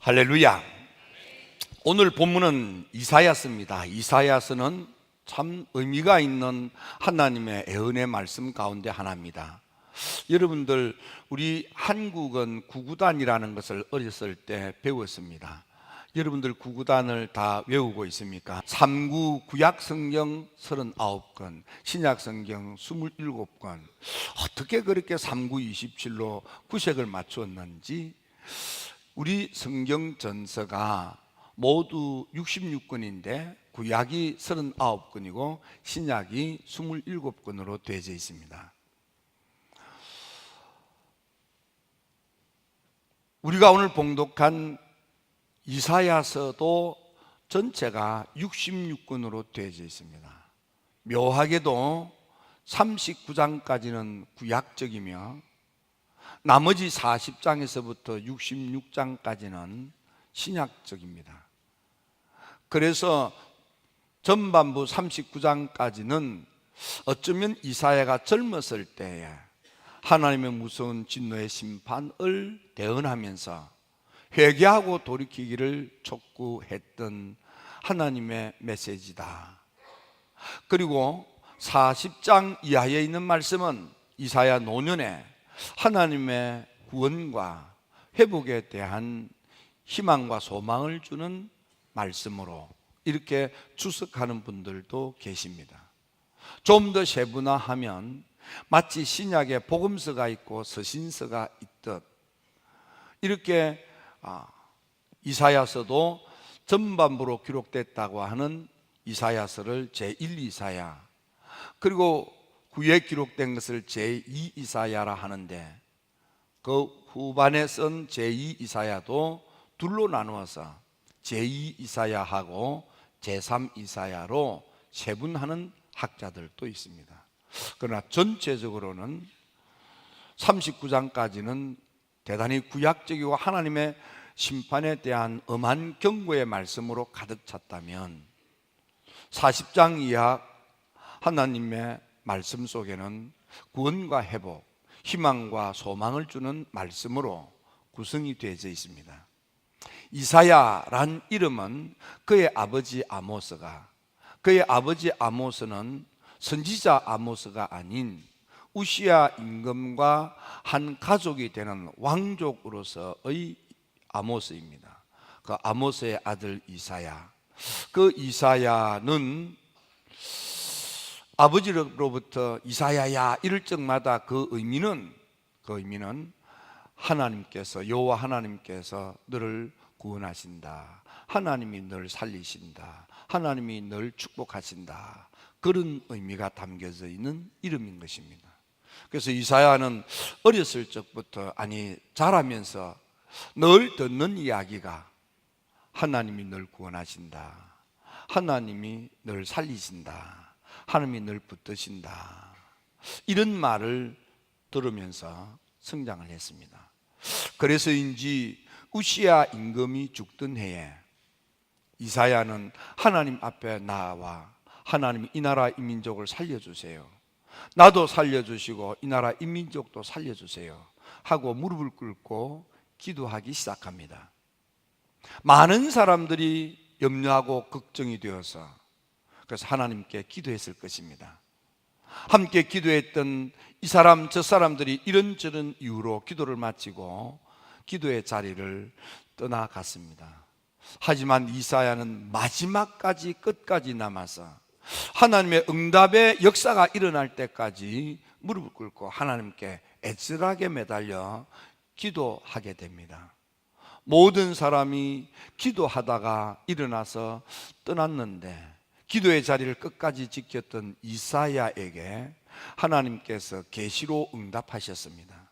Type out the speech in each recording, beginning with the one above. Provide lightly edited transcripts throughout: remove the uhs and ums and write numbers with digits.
할렐루야. 오늘 본문은 이사야서입니다. 이사야서는 참 의미가 있는 하나님의 애언의 말씀 가운데 하나입니다. 여러분들, 우리 한국은 구구단이라는 것을 어렸을 때 배웠습니다. 여러분들 구구단을 다 외우고 있습니까? 삼구 구약성경 39권, 신약성경 27권. 어떻게 그렇게 3구 27로 구색을 맞추었는지. 우리 성경 전서가 모두 66권인데 구약이 39권이고 신약이 27권으로 되어져 있습니다. 우리가 오늘 봉독한 이사야서도 전체가 66권으로 되어져 있습니다. 묘하게도 39장까지는 구약적이며 나머지 40장에서부터 66장까지는 신약적입니다. 그래서 전반부 39장까지는 어쩌면 이사야가 젊었을 때에 하나님의 무서운 진노의 심판을 대언하면서 회개하고 돌이키기를 촉구했던 하나님의 메시지다. 그리고 40장 이하에 있는 말씀은 이사야 노년에 하나님의 구원과 회복에 대한 희망과 소망을 주는 말씀으로 이렇게 주석하는 분들도 계십니다. 좀 더 세분화하면 마치 신약에 복음서가 있고 서신서가 있듯 이렇게 이사야서도 전반부로 기록됐다고 하는 이사야서를 제1 이사야, 그리고 후에 기록된 것을 제2 이사야라 하는데 그 후반에 쓴 제2 이사야도 둘로 나누어서 제2 이사야하고 제3 이사야로 세분하는 학자들도 있습니다. 그러나 전체적으로는 39장까지는 대단히 구약적이고 하나님의 심판에 대한 엄한 경고의 말씀으로 가득 찼다면 40장 이하 하나님의 말씀 속에는 구원과 회복, 희망과 소망을 주는 말씀으로 구성이 되어져 있습니다. 이사야란 이름은 그의 아버지 아모스가, 그의 아버지 아모스는 선지자 아모스가 아닌 우시야 임금과 한 가족이 되는 왕족으로서의 아모스입니다. 그 아모스의 아들 이사야, 그 이사야는 아버지로부터 이사야야 이럴 적마다 그 의미는 하나님께서, 여호와 하나님께서 너를 구원하신다, 하나님이 너를 살리신다, 하나님이 너를 축복하신다, 그런 의미가 담겨져 있는 이름인 것입니다. 그래서 이사야는 어렸을 적부터, 자라면서 늘 듣는 이야기가 하나님이 널 구원하신다, 하나님이 널 살리신다, 하나님이 널 붙드신다, 이런 말을 들으면서 성장을 했습니다. 그래서인지 우시야 임금이 죽던 해에 이사야는 하나님 앞에 나와 하나님, 이 나라 이 민족을 살려주세요, 나도 살려주시고 이 나라 이 민족도 살려주세요 하고 무릎을 꿇고 기도하기 시작합니다. 많은 사람들이 염려하고 걱정이 되어서 그래서 하나님께 기도했을 것입니다. 함께 기도했던 이 사람 저 사람들이 이런저런 이유로 기도를 마치고 기도의 자리를 떠나갔습니다. 하지만 이사야는 마지막까지 끝까지 남아서 하나님의 응답의 역사가 일어날 때까지 무릎을 꿇고 하나님께 애절하게 매달려 기도하게 됩니다. 모든 사람이 기도하다가 일어나서 떠났는데 기도의 자리를 끝까지 지켰던 이사야에게 하나님께서 계시로 응답하셨습니다.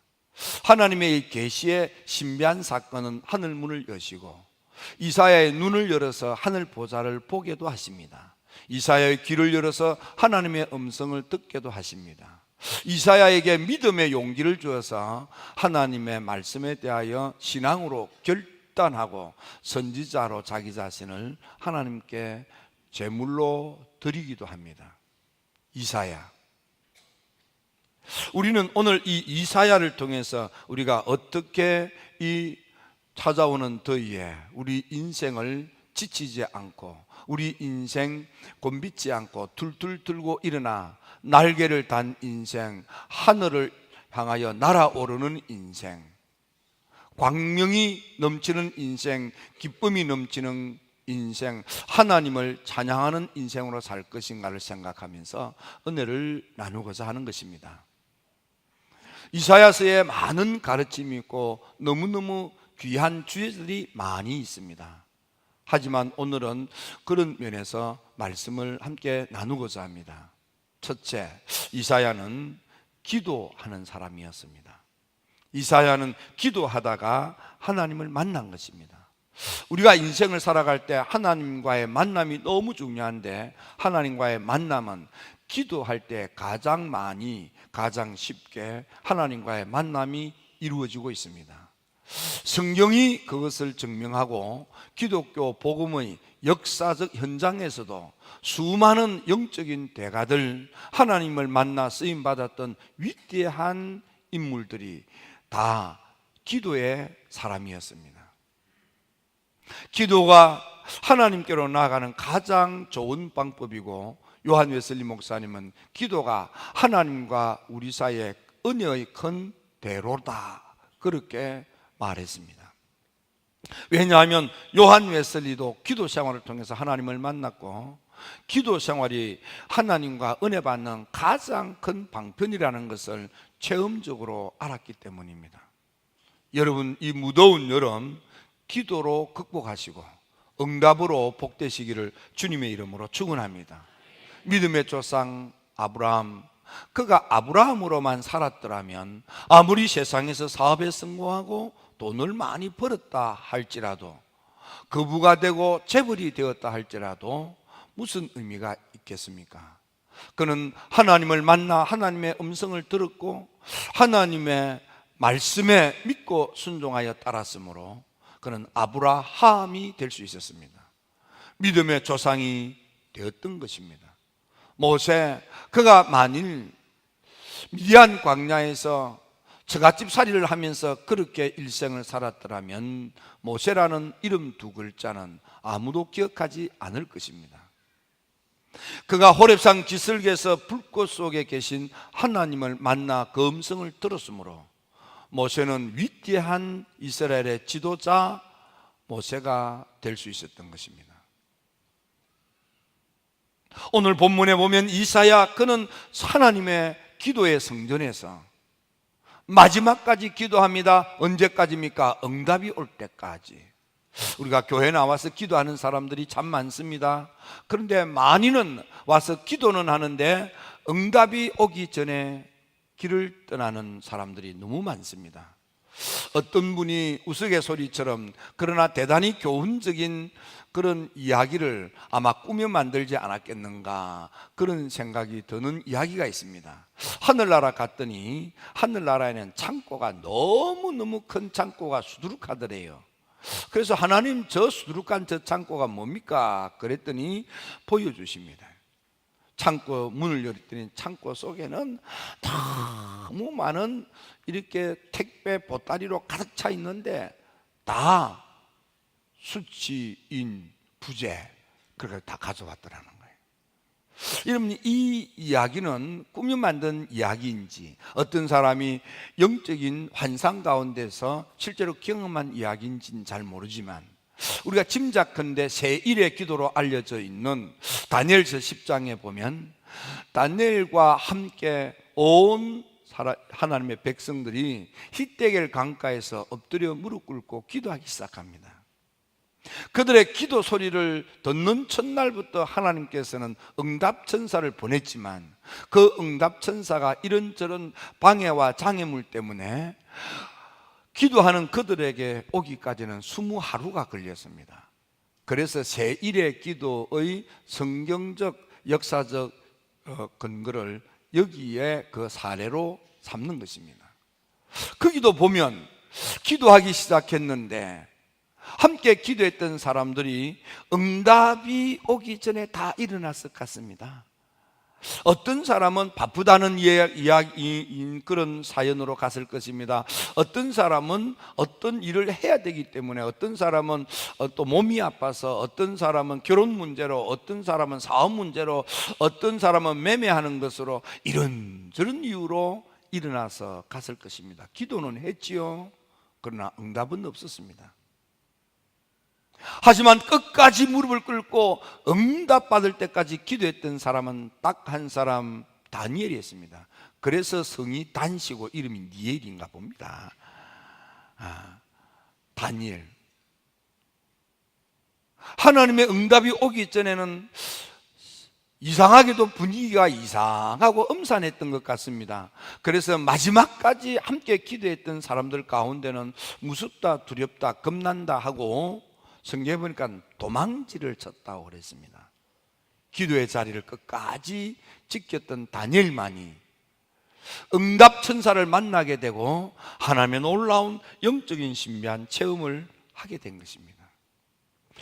하나님의 계시의 신비한 사건은 하늘 문을 여시고 이사야의 눈을 열어서 하늘 보좌를 보게도 하십니다. 이사야의 귀를 열어서 하나님의 음성을 듣게도 하십니다. 이사야에게 믿음의 용기를 주어서 하나님의 말씀에 대하여 신앙으로 결단하고 선지자로 자기 자신을 하나님께 제물로 드리기도 합니다. 이사야, 우리는 오늘 이 이사야를 통해서 우리가 어떻게 이 찾아오는 더위에 우리 인생을 지치지 않고 우리 인생 곤빗지 않고 툴툴 들고 일어나 날개를 단 인생, 하늘을 향하여 날아오르는 인생, 광명이 넘치는 인생, 기쁨이 넘치는 인생, 하나님을 찬양하는 인생으로 살 것인가를 생각하면서 은혜를 나누고자 하는 것입니다. 이사야서에 많은 가르침이 있고 너무너무 귀한 주제들이 많이 있습니다. 하지만 오늘은 그런 면에서 말씀을 함께 나누고자 합니다. 첫째, 이사야는 기도하는 사람이었습니다. 이사야는 기도하다가 하나님을 만난 것입니다. 우리가 인생을 살아갈 때 하나님과의 만남이 너무 중요한데, 하나님과의 만남은 기도할 때 가장 많이, 가장 쉽게 하나님과의 만남이 이루어지고 있습니다. 성경이 그것을 증명하고 기독교 복음의 역사적 현장에서도 수많은 영적인 대가들, 하나님을 만나 쓰임받았던 위대한 인물들이 다 기도의 사람이었습니다. 기도가 하나님께로 나아가는 가장 좋은 방법이고, 요한 웨슬리 목사님은 기도가 하나님과 우리 사이의 은혜의 큰 대로다, 그렇게 말했습니다. 왜냐하면 요한 웨슬리도 기도 생활을 통해서 하나님을 만났고, 기도 생활이 하나님과 은혜 받는 가장 큰 방편이라는 것을 체험적으로 알았기 때문입니다. 여러분, 이 무더운 여름 기도로 극복하시고 응답으로 복되시기를 주님의 이름으로 축원합니다. 믿음의 조상 아브라함, 그가 아브라함으로만 살았더라면 아무리 세상에서 사업에 성공하고 돈을 많이 벌었다 할지라도, 그 부가 되고 재벌이 되었다 할지라도 무슨 의미가 있겠습니까? 그는 하나님을 만나 하나님의 음성을 들었고 하나님의 말씀에 믿고 순종하여 따랐으므로 그는 아브라함이 될 수 있었습니다. 믿음의 조상이 되었던 것입니다. 모세, 그가 만일 미디안 광야에서 처갓집 살이를 하면서 그렇게 일생을 살았더라면 모세라는 이름 두 글자는 아무도 기억하지 않을 것입니다. 그가 호렙산 기슭에서 불꽃 속에 계신 하나님을 만나 그 음성을 들었으므로 모세는 위대한 이스라엘의 지도자 모세가 될 수 있었던 것입니다. 오늘 본문에 보면 이사야, 그는 하나님의 기도의 성전에서 마지막까지 기도합니다. 언제까지입니까? 응답이 올 때까지. 우리가 교회 나와서 기도하는 사람들이 참 많습니다. 그런데 많이는 와서 기도는 하는데 응답이 오기 전에 길을 떠나는 사람들이 너무 많습니다. 어떤 분이 우스갯소리처럼 그러나 대단히 교훈적인 그런 이야기를 아마 꾸며 만들지 않았겠는가, 그런 생각이 드는 이야기가 있습니다. 하늘나라 갔더니 하늘나라에는 창고가 너무너무 큰 창고가 수두룩하더래요. 그래서 하나님, 저 수두룩한 저 창고가 뭡니까? 그랬더니 보여주십니다. 창고 문을 열었더니 창고 속에는 너무 많은 이렇게 택배 보따리로 가득 차 있는데 다 수치인 부재, 그걸 다 가져왔더라는 거예요. 여러분, 이 이야기는 꾸며 만든 이야기인지 어떤 사람이 영적인 환상 가운데서 실제로 경험한 이야기인지는 잘 모르지만, 우리가 짐작컨대 세1의 기도로 알려져 있는 다니엘서 10장에 보면 다니엘과 함께 온 하나님의 백성들이 히데겔 강가에서 엎드려 무릎 꿇고 기도하기 시작합니다. 그들의 기도 소리를 듣는 첫날부터 하나님께서는 응답천사를 보냈지만 그 응답천사가 이런저런 방해와 장애물 때문에 기도하는 그들에게 오기까지는 20하루가 걸렸습니다. 그래서 세1의 기도의 성경적 역사적 근거를 여기에 그 사례로 삼는 것입니다. 거기도 보면 기도하기 시작했는데 함께 기도했던 사람들이 응답이 오기 전에 다 일어났을 것 같습니다. 어떤 사람은 바쁘다는 이야기인 그런 사연으로 갔을 것입니다. 어떤 사람은 어떤 일을 해야 되기 때문에, 어떤 사람은 또 몸이 아파서, 어떤 사람은 결혼 문제로, 어떤 사람은 사업 문제로, 어떤 사람은 매매하는 것으로, 이런저런 이유로 일어나서 갔을 것입니다. 기도는 했지요. 그러나 응답은 없었습니다. 하지만 끝까지 무릎을 꿇고 응답받을 때까지 기도했던 사람은 딱 한 사람, 다니엘이었습니다. 그래서 성이 단시고 이름이 니엘인가 봅니다. 다니엘. 하나님의 응답이 오기 전에는 이상하게도 분위기가 이상하고 음산했던 것 같습니다. 그래서 마지막까지 함께 기도했던 사람들 가운데는 무섭다, 두렵다, 겁난다 하고 성경에 보니까 도망질을 쳤다고 그랬습니다. 기도의 자리를 끝까지 지켰던 다니엘만이 응답 천사를 만나게 되고 하나님의 놀라운 영적인 신비한 체험을 하게 된 것입니다.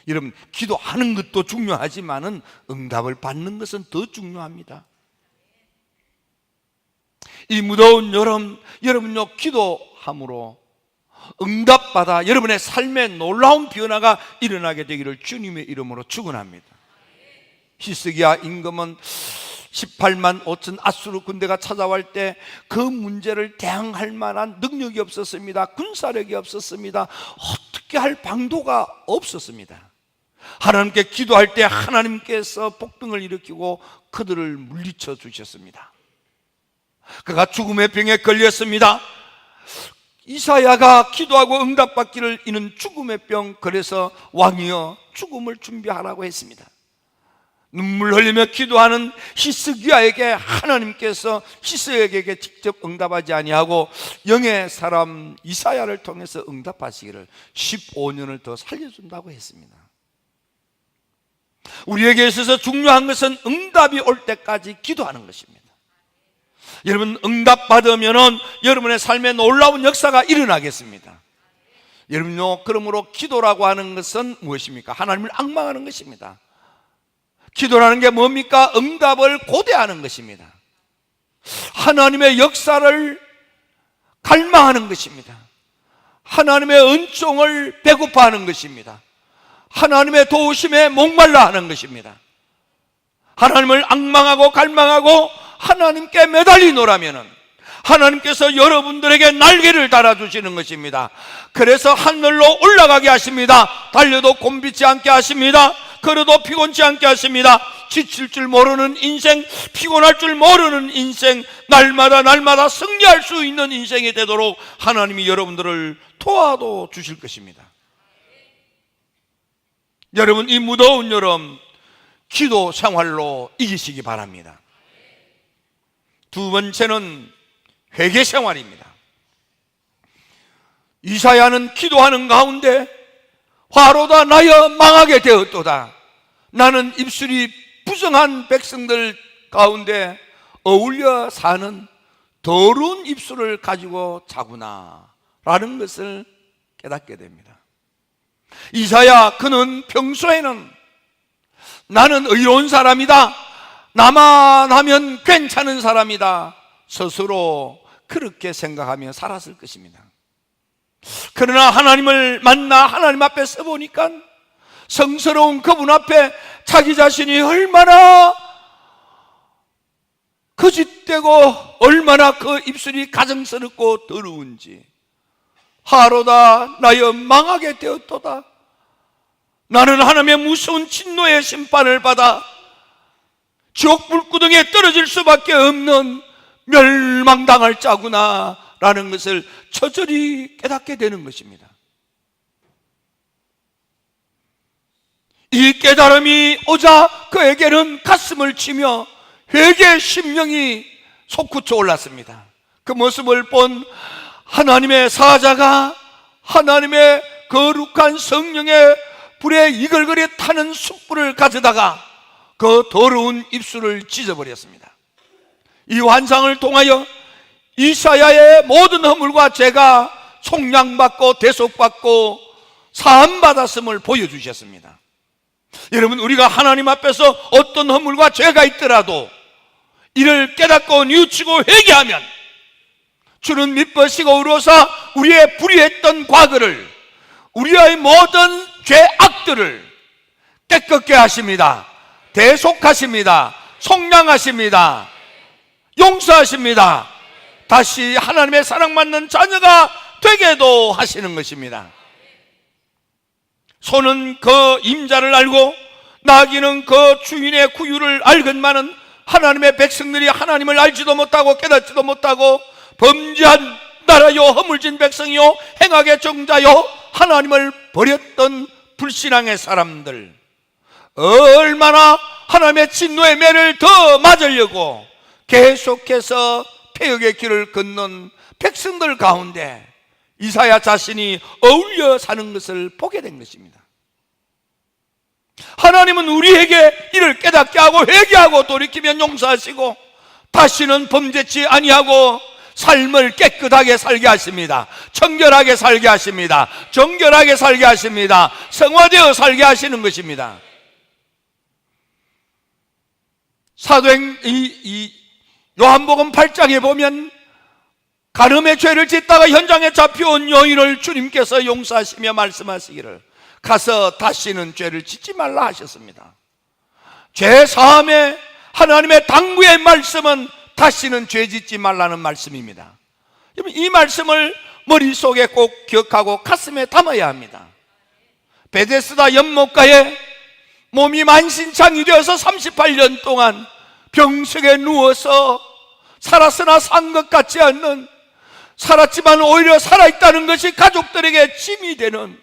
여러분, 기도하는 것도 중요하지만은 응답을 받는 것은 더 중요합니다. 이 무더운 여름, 여러분요, 기도함으로 응답받아 여러분의 삶에 놀라운 변화가 일어나게 되기를 주님의 이름으로 축원합니다. 히스기야 임금은 18만 5천 아수르 군대가 찾아올 때 그 문제를 대항할 만한 능력이 없었습니다. 군사력이 없었습니다. 어떻게 할 방도가 없었습니다. 하나님께 기도할 때 하나님께서 폭풍을 일으키고 그들을 물리쳐 주셨습니다. 그가 죽음의 병에 걸렸습니다. 이사야가 기도하고 응답받기를 이는 죽음의 병, 그래서 왕이여 죽음을 준비하라고 했습니다. 눈물 흘리며 기도하는 히스기야에게 하나님께서 히스기야에게 직접 응답하지 아니하고 영의 사람 이사야를 통해서 응답하시기를 15년을 더 살려준다고 했습니다. 우리에게 있어서 중요한 것은 응답이 올 때까지 기도하는 것입니다. 여러분, 응답 받으면 여러분의 삶에 놀라운 역사가 일어나겠습니다. 여러분요, 그러므로 기도라고 하는 것은 무엇입니까? 하나님을 앙망하는 것입니다. 기도라는 게 뭡니까? 응답을 고대하는 것입니다. 하나님의 역사를 갈망하는 것입니다. 하나님의 은총을 배고파하는 것입니다. 하나님의 도우심에 목말라 하는 것입니다. 하나님을 앙망하고 갈망하고 하나님께 매달리노라면은 하나님께서 여러분들에게 날개를 달아주시는 것입니다. 그래서 하늘로 올라가게 하십니다. 달려도 곤비지 않게 하십니다. 걸어도 피곤치 않게 하십니다. 지칠 줄 모르는 인생, 피곤할 줄 모르는 인생, 날마다 승리할 수 있는 인생이 되도록 하나님이 여러분들을 도와도 주실 것입니다. 여러분, 이 무더운 여름 기도 생활로 이기시기 바랍니다. 두 번째는 회개 생활입니다. 이사야는 기도하는 가운데 화로다 나여 망하게 되었도다. 나는 입술이 부정한 백성들 가운데 어울려 사는 더러운 입술을 가지고 자구나 라는 것을 깨닫게 됩니다. 이사야, 그는 평소에는 나는 의로운 사람이다, 나만 하면 괜찮은 사람이다, 스스로 그렇게 생각하며 살았을 것입니다. 그러나 하나님을 만나 하나님 앞에 서보니까 성스러운 그분 앞에 자기 자신이 얼마나 거짓되고 얼마나 그 입술이 가증스럽고 더러운지, 하로다 나여 망하게 되었도다. 나는 하나님의 무서운 진노의 심판을 받아 지옥 불구덩이에 떨어질 수밖에 없는 멸망당할 자구나 라는 것을 처절히 깨닫게 되는 것입니다. 이 깨달음이 오자 그에게는 가슴을 치며 회개의 심령이 솟구쳐 올랐습니다. 그 모습을 본 하나님의 사자가 하나님의 거룩한 성령의 불에 이글거리 타는 숯불을 가져다가 그 더러운 입술을 찢어버렸습니다. 이 환상을 통하여 이사야의 모든 허물과 죄가 속량받고 대속받고 사함받았음을 보여주셨습니다. 여러분, 우리가 하나님 앞에서 어떤 허물과 죄가 있더라도 이를 깨닫고 뉘우치고 회개하면 주는 미쁘시고 의로우사 우리의 불의했던 과거를, 우리의 모든 죄악들을 깨끗게 하십니다. 대속하십니다. 속량하십니다. 용서하십니다. 다시 하나님의 사랑받는 자녀가 되게도 하시는 것입니다. 소는 그 임자를 알고 나귀는 그 주인의 구유를 알건만은 하나님의 백성들이 하나님을 알지도 못하고 깨닫지도 못하고 범죄한 나라요 허물진 백성이요 행악의 정자요 하나님을 버렸던 불신앙의 사람들, 얼마나 하나님의 진노의 매를 더 맞으려고 계속해서 폐역의 길을 걷는 백성들 가운데 이사야 자신이 어울려 사는 것을 보게 된 것입니다. 하나님은 우리에게 이를 깨닫게 하고 회개하고 돌이키면 용서하시고 다시는 범죄치 아니하고 삶을 깨끗하게 살게 하십니다. 청결하게 살게 하십니다. 정결하게 살게 하십니다. 성화되어 살게 하시는 것입니다. 사도행 요한복음 8장에 보면 간음의 죄를 짓다가 현장에 잡혀온 여인을 주님께서 용서하시며 말씀하시기를 가서 다시는 죄를 짓지 말라 하셨습니다. 죄 사함의 하나님의 당부의 말씀은 다시는 죄 짓지 말라는 말씀입니다. 이 말씀을 머릿속에 꼭 기억하고 가슴에 담아야 합니다. 베데스다 연못가에 몸이 만신창이 되어서 38년 동안 병석에 누워서 살았으나 산 것 같지 않는, 살았지만 오히려 살아있다는 것이 가족들에게 짐이 되는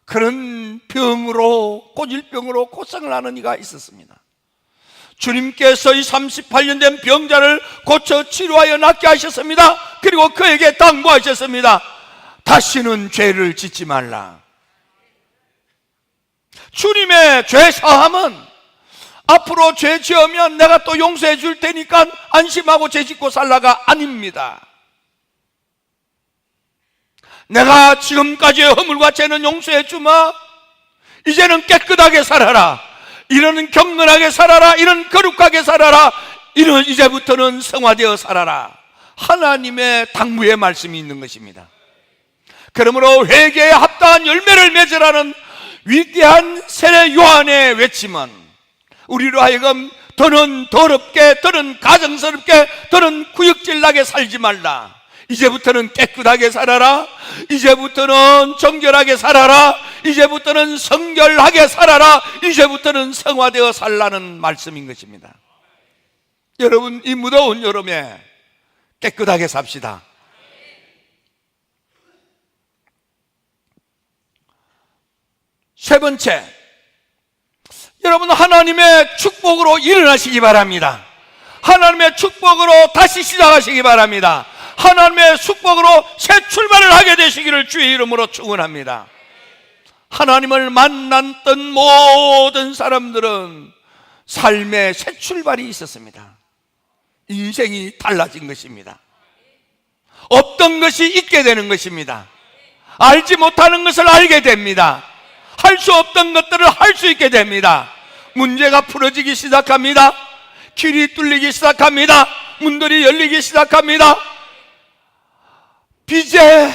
그런 병으로, 고질병으로 고생을 하는 이가 있었습니다. 주님께서 이 38년 된 병자를 고쳐 치료하여 낫게 하셨습니다. 그리고 그에게 당부하셨습니다. 다시는 죄를 짓지 말라. 주님의 죄 사함은 앞으로 죄 지으면 내가 또 용서해 줄 테니까 안심하고 죄 짓고 살라가 아닙니다. 내가 지금까지의 허물과 죄는 용서해 주마. 이제는 깨끗하게 살아라. 이런 경건하게 살아라. 이런 거룩하게 살아라. 이런 이제부터는 성화되어 살아라. 하나님의 당부의 말씀이 있는 것입니다. 그러므로 회개에 합당한 열매를 맺으라는 위대한 세례 요한의 외침은 우리로 하여금 더는 더럽게, 더는 가정스럽게, 더는 구역질나게 살지 말라. 이제부터는 깨끗하게 살아라. 이제부터는 정결하게 살아라. 이제부터는 성결하게 살아라. 이제부터는 성화되어 살라는 말씀인 것입니다. 여러분, 이 무더운 여름에 깨끗하게 삽시다. 세 번째, 여러분 하나님의 축복으로 일어나시기 바랍니다. 하나님의 축복으로 다시 시작하시기 바랍니다. 하나님의 축복으로 새 출발을 하게 되시기를 주의 이름으로 축원합니다. 하나님을 만났던 모든 사람들은 삶의 새 출발이 있었습니다. 인생이 달라진 것입니다. 없던 것이 있게 되는 것입니다. 알지 못하는 것을 알게 됩니다. 할 수 없던 것들을 할 수 있게 됩니다. 문제가 풀어지기 시작합니다. 길이 뚫리기 시작합니다. 문들이 열리기 시작합니다. 빚에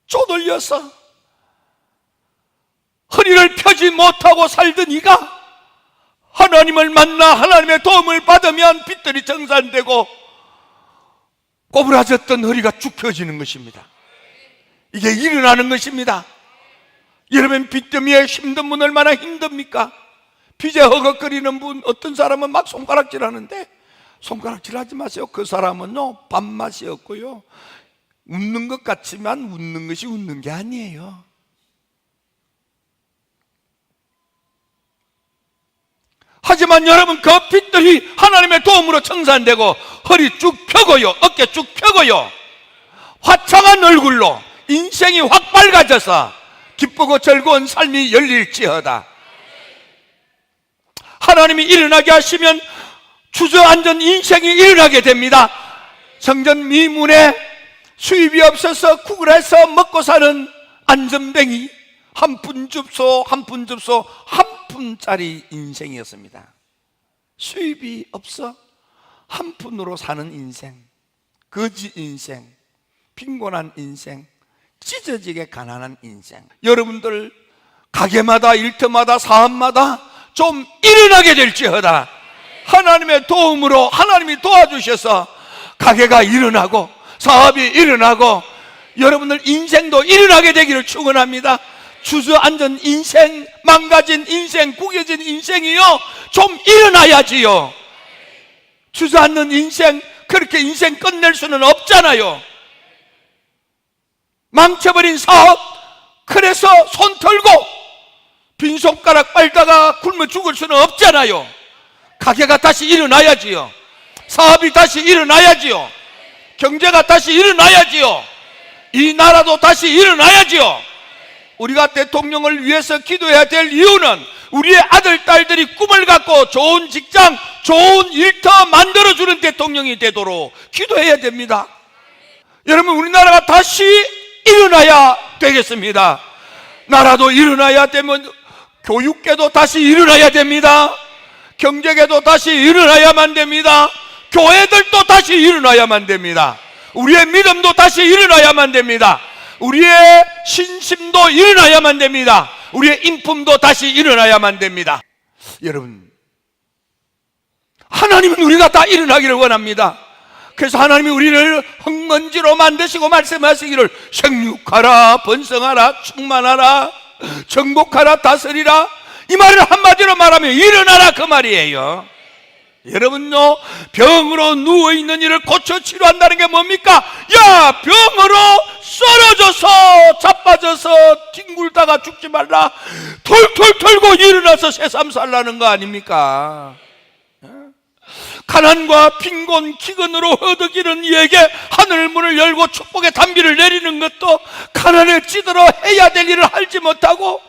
쪼들려서 허리를 펴지 못하고 살던 이가 하나님을 만나 하나님의 도움을 받으면 빚들이 정산되고 꼬부라졌던 허리가 쭉 펴지는 것입니다. 이게 일어나는 것입니다. 여러분, 빚 때문에 힘든 분 얼마나 힘듭니까? 빚에 허걱거리는 분, 어떤 사람은 막 손가락질 하는데 손가락질 하지 마세요. 그 사람은요 밥맛이 없고요 웃는 것 같지만 웃는 것이 웃는 게 아니에요. 하지만 여러분, 그 빚들이 하나님의 도움으로 청산되고 허리 쭉 펴고요, 어깨 쭉 펴고요, 화창한 얼굴로 인생이 확 밝아져서 기쁘고 즐거운 삶이 열릴지어다. 하나님이 일어나게 하시면 주저앉은 인생이 일어나게 됩니다. 성전 미문에 수입이 없어서 구걸해서 먹고 사는 안전뱅이, 한 푼 줍소 한 푼 줍소 한 푼짜리 인생이었습니다. 수입이 없어 한 푼으로 사는 인생, 거지 인생, 빈곤한 인생, 찢어지게 가난한 인생. 여러분들 가게마다 일터마다 사업마다 좀 일어나게 될지어다. 하나님의 도움으로 하나님이 도와주셔서 가게가 일어나고 사업이 일어나고 여러분들 인생도 일어나게 되기를 축원합니다. 주저앉은 인생, 망가진 인생, 구겨진 인생이요, 좀 일어나야지요. 주저앉는 인생, 그렇게 인생 끝낼 수는 없잖아요. 망쳐버린 사업, 그래서 손 털고 빈손가락 빨다가 굶어 죽을 수는 없잖아요. 가게가 다시 일어나야지요. 사업이 다시 일어나야지요. 경제가 다시 일어나야지요. 이 나라도 다시 일어나야지요. 우리가 대통령을 위해서 기도해야 될 이유는 우리의 아들, 딸들이 꿈을 갖고 좋은 직장, 좋은 일터 만들어주는 대통령이 되도록 기도해야 됩니다. 여러분, 우리나라가 다시 일어나야 되겠습니다. 나라도 일어나야 되면 교육계도 다시 일어나야 됩니다. 경제계도 다시 일어나야만 됩니다. 교회들도 다시 일어나야만 됩니다. 우리의 믿음도 다시 일어나야만 됩니다. 우리의 신심도 일어나야만 됩니다. 우리의 인품도 다시 일어나야만 됩니다. 여러분, 하나님은 우리가 다 일어나기를 원합니다. 그래서 하나님이 우리를 흙먼지로 만드시고 말씀하시기를 생육하라, 번성하라, 충만하라, 정복하라, 다스리라. 이 말을 한마디로 말하면 일어나라, 그 말이에요. 여러분요, 병으로 누워있는 이를 고쳐 치료한다는 게 뭡니까? 야, 병으로 쓰러져서 자빠져서 뒹굴다가 죽지 말라, 털털 털고 일어나서 새삼 살라는 거 아닙니까? 가난과 빈곤, 기근으로 허덕이는 이에게 하늘문을 열고 축복의 단비를 내리는 것도 가난에 찌들어 해야 될 일을 하지 못하고,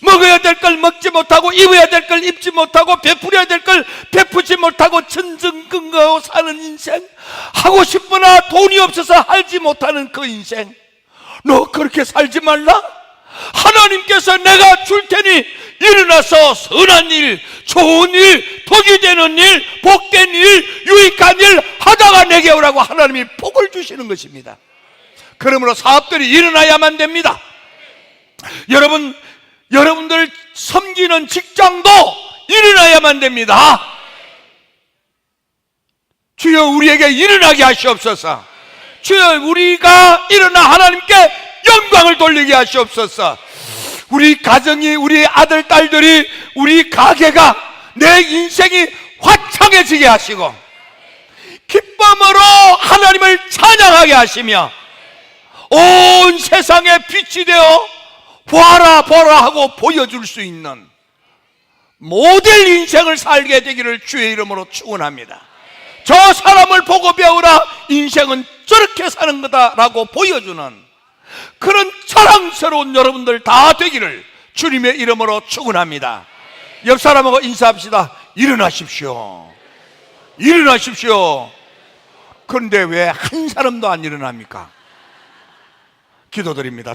먹어야 될 걸 먹지 못하고, 입어야 될 걸 입지 못하고, 베풀어야 될 걸 베푸지 못하고 전전긍긍하고 사는 인생, 하고 싶으나 돈이 없어서 하지 못하는 그 인생, 너 그렇게 살지 말라. 하나님께서 내가 줄 테니 일어나서 선한 일, 좋은 일, 복이 되는 일, 복된 일, 유익한 일 하다가 내게 오라고 하나님이 복을 주시는 것입니다. 그러므로 사업들이 일어나야만 됩니다. 여러분들 섬기는 직장도 일어나야만 됩니다. 주여, 우리에게 일어나게 하시옵소서. 주여, 우리가 일어나 하나님께 영광을 돌리게 하시옵소서. 우리 가정이, 우리 아들, 딸들이, 우리 가게가, 내 인생이 화창해지게 하시고 기쁨으로 하나님을 찬양하게 하시며 온 세상에 빛이 되어 보아라 보아라 하고 보여줄 수 있는 모델 인생을 살게 되기를 주의 이름으로 축원합니다. 저 사람을 보고 배우라, 인생은 저렇게 사는 거다라고 보여주는 그런 자랑스러운 여러분들 다 되기를 주님의 이름으로 축원합니다. 옆 사람하고 인사합시다. 일어나십시오. 일어나십시오. 그런데 왜 한 사람도 안 일어납니까? 기도드립니다.